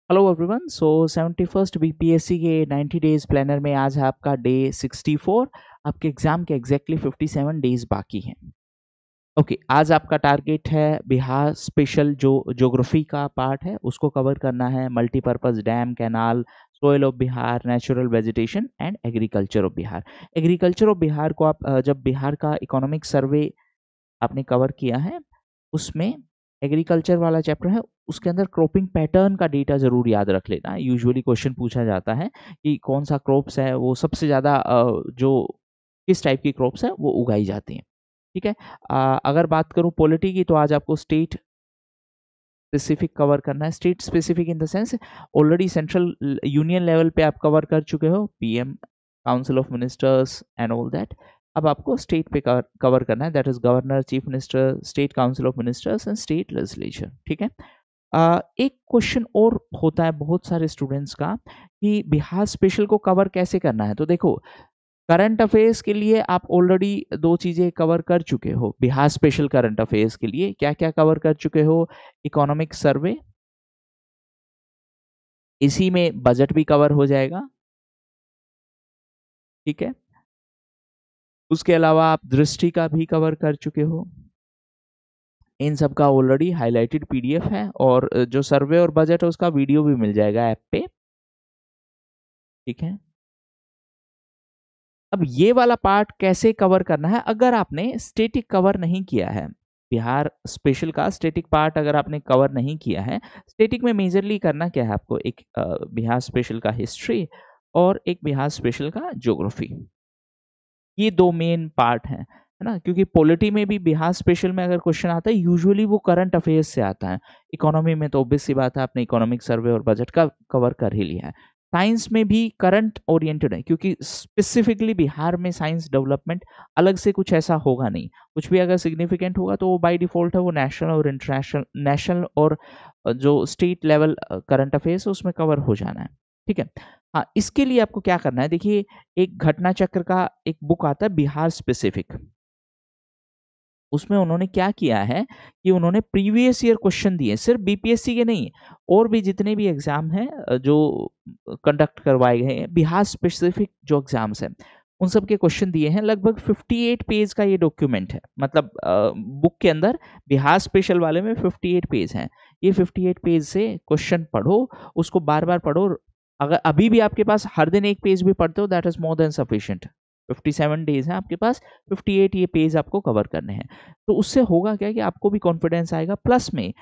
Hello everyone. सो 71st BPSC के 90 days planner में आज है आपका डे 64। आपके एग्जाम के एग्जैक्टली 57 डेज बाकी हैं। ओके, आज आपका टारगेट है बिहार स्पेशल जो ज्योग्राफी का पार्ट है उसको कवर करना है। Multipurpose dam, canal, soil of Bihar, natural vegetation and agriculture of Bihar. Agriculture of Bihar को आप जब बिहार का इकोनॉमिक सर्वे आपने कवर किया है उसमें एग्रीकल्चर वाला चैप्टर है, उसके अंदर क्रॉपिंग पैटर्न का डेटा जरूर याद रख लेना। यूजुअली क्वेश्चन पूछा जाता है कि कौन सा क्रॉप्स है वो सबसे ज़्यादा जो किस टाइप की क्रॉप्स है वो उगाई जाती हैं। ठीक है। अगर बात करूं पॉलिटी की तो आज आपको स्टेट स्पेसिफिक कवर करना है। State specific in the sense already central union level पे आप कवर कर चुके हो, PM, council of ministers and all that. अब आपको स्टेट पे कवर करना है, that is governor, chief minister, state council of ministers and state legislature. ठीक है। एक क्वेश्चन और होता है बहुत सारे स्टूडेंट्स का कि बिहार स्पेशल को कवर कैसे करना है। तो देखो, करंट अफेयर्स के लिए आप ऑलरेडी दो चीजें कवर कर चुके हो। बिहार स्पेशल करंट अफेयर्स के लिए क्या क्या कवर कर चुके हो? इकोनॉमिक सर्वे, इसी में बजट भी कवर हो जाएगा। ठीक है। उसके अलावा आप दृष्टि का भी कवर कर चुके हो। इन सब का ऑलरेडी हाईलाइटेड पीडीएफ है और जो सर्वे और बजट है उसका वीडियो भी मिल जाएगा ऐप पे। ठीक है। अब ये वाला पार्ट कैसे कवर करना है? अगर आपने स्टेटिक कवर नहीं किया है, बिहार स्पेशल का स्टेटिक पार्ट अगर आपने कवर नहीं किया है, स्टेटिक में मेजरली करना क्या है आपको? एक बिहार स्पेशल का हिस्ट्री और एक बिहार स्पेशल का ज्योग्राफी। ये दो मेन पार्ट हैं, है ना। क्योंकि पॉलिटी में भी बिहार स्पेशल में अगर क्वेश्चन आता है यूजुअली वो करंट अफेयर्स से आता है। इकोनॉमी में तो ऑब्वियस सी बात है, आपने इकोनॉमिक सर्वे और बजट का कवर कर ही लिया है। साइंस में भी करंट ओरिएंटेड है, क्योंकि स्पेसिफिकली बिहार में साइंस डेवलपमेंट अलग से कुछ ऐसा होगा नहीं। कुछ भी अगर सिग्निफिकेंट होगा तो वो बाय डिफॉल्ट है वो नेशनल और इंटरनेशनल, नेशनल और जो स्टेट लेवल करंट अफेयर्स है उसमें कवर हो जाना है। ठीक है। हाँ, इसके लिए आपको क्या करना है, देखिए एक घटना चक्र का एक बुक आता है बिहार स्पेसिफिक। उसमें उन्होंने क्या किया है कि उन्होंने प्रीवियस ईयर क्वेश्चन दिए, सिर्फ बीपीएससी के नहीं, और भी जितने भी एग्जाम हैं जो कंडक्ट करवाए गए हैं बिहार स्पेसिफिक जो एग्जाम्स हैं उन सब के क्वेश्चन दिए हैं। लगभग 58 पेज का ये डॉक्यूमेंट है, मतलब बुक के अंदर बिहार स्पेशल वाले में 58 पेज हैं। ये 58 पेज से क्वेश्चन पढ़ो, उसको बार बार पढ़ो। अगर अभी भी आपके पास हर दिन एक पेज भी पढ़ते हो that is more than sufficient. 57 days हैं आपके पास, 58 ये पेज आपको कवर करने हैं। तो उससे होगा क्या कि आपको भी कॉन्फिडेंस आएगा, प्लस में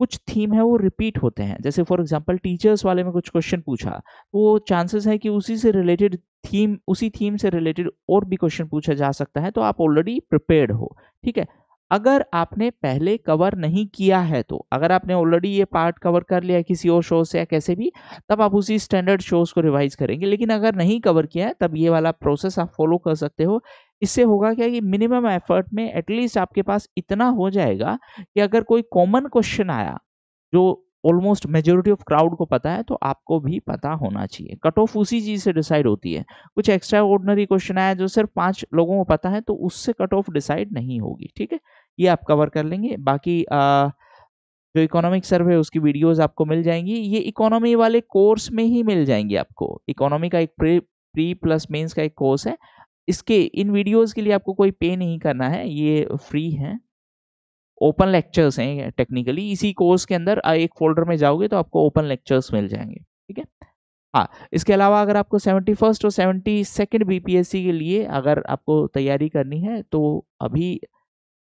कुछ थीम है वो रिपीट होते हैं। जैसे फॉर एग्जांपल टीचर्स वाले में कुछ क्वेश्चन पूछा तो वो चांसेस है कि उसी से रिलेटेड थीम, उसी थीम से रिलेटेड और भी क्वेश्चन पूछा जा सकता है, तो आप ऑलरेडी प्रिपेयर्ड हो। ठीक है। अगर आपने पहले कवर नहीं किया है, तो अगर आपने ऑलरेडी ये पार्ट कवर कर लिया है किसी और शो से या कैसे भी, तब आप उसी स्टैंडर्ड शोज को रिवाइज करेंगे। लेकिन अगर नहीं कवर किया है तब ये वाला प्रोसेस आप फॉलो कर सकते हो। इससे होगा क्या कि मिनिमम एफर्ट में एटलीस्ट आपके पास इतना हो जाएगा कि अगर कोई कॉमन क्वेश्चन आया जो ऑलमोस्ट मेजोरिटी ऑफ क्राउड को पता है, तो आपको भी पता होना चाहिए। कट ऑफ उसी चीज से डिसाइड होती है। कुछ एक्स्ट्रा ऑर्डिनरी क्वेश्चन आया जो सिर्फ 5 लोगों को पता है, तो उससे कट ऑफ डिसाइड नहीं होगी। ठीक है। ये आप कवर कर लेंगे। बाकी जो इकोनॉमिक सर्वे है उसकी वीडियोस आपको मिल जाएंगी। ये इकोनॉमी वाले कोर्स में ही मिल जाएंगी आपको। इकोनॉमी का एक प्री प्लस मेंस का एक कोर्स है। इसके इन वीडियोस के लिए आपको कोई पे नहीं करना है, ये फ्री है, ओपन लेक्चर्स हैं टेक्निकली। इसी कोर्स के अंदर एक फोल्डर में जाओगे तो आपको ओपन लेक्चर्स मिल जाएंगे। ठीक है। हाँ, इसके अलावा अगर आपको 71st और 72nd बीपीएससी के लिए अगर आपको तैयारी करनी है तो अभी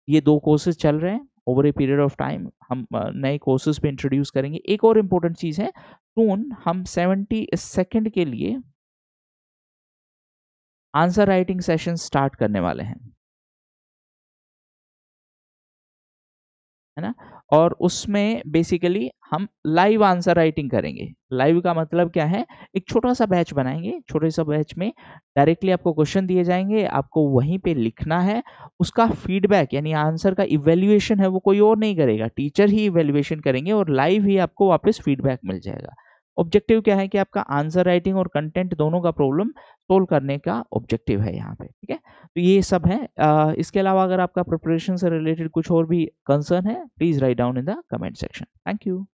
ये दो कोर्सेज चल रहे हैं। Over a period of time हम नए कोर्सेज पे इंट्रोड्यूस करेंगे। एक और इम्पोर्टेंट चीज है, सून हम 72nd के लिए आंसर राइटिंग सेशन स्टार्ट करने वाले हैं, है ना। और उसमें बेसिकली हम लाइव आंसर राइटिंग करेंगे। लाइव का मतलब क्या है? एक छोटा सा बैच बनाएंगे, छोटे सा बैच में डायरेक्टली आपको क्वेश्चन दिए जाएंगे, आपको वहीं पे लिखना है। उसका फीडबैक यानी आंसर का इवेल्युएशन है वो कोई और नहीं करेगा, टीचर ही इवेल्युएशन करेंगे और लाइव ही आपको वापस फीडबैक मिल जाएगा। ऑब्जेक्टिव क्या है कि आपका आंसर राइटिंग और कंटेंट दोनों का प्रॉब्लम सोल्व करने का ऑब्जेक्टिव है यहाँ पे। ठीक है। तो ये सब है। इसके अलावा अगर आपका प्रिपरेशन से रिलेटेड कुछ और भी कंसर्न है, please write down in the comment section. Thank you.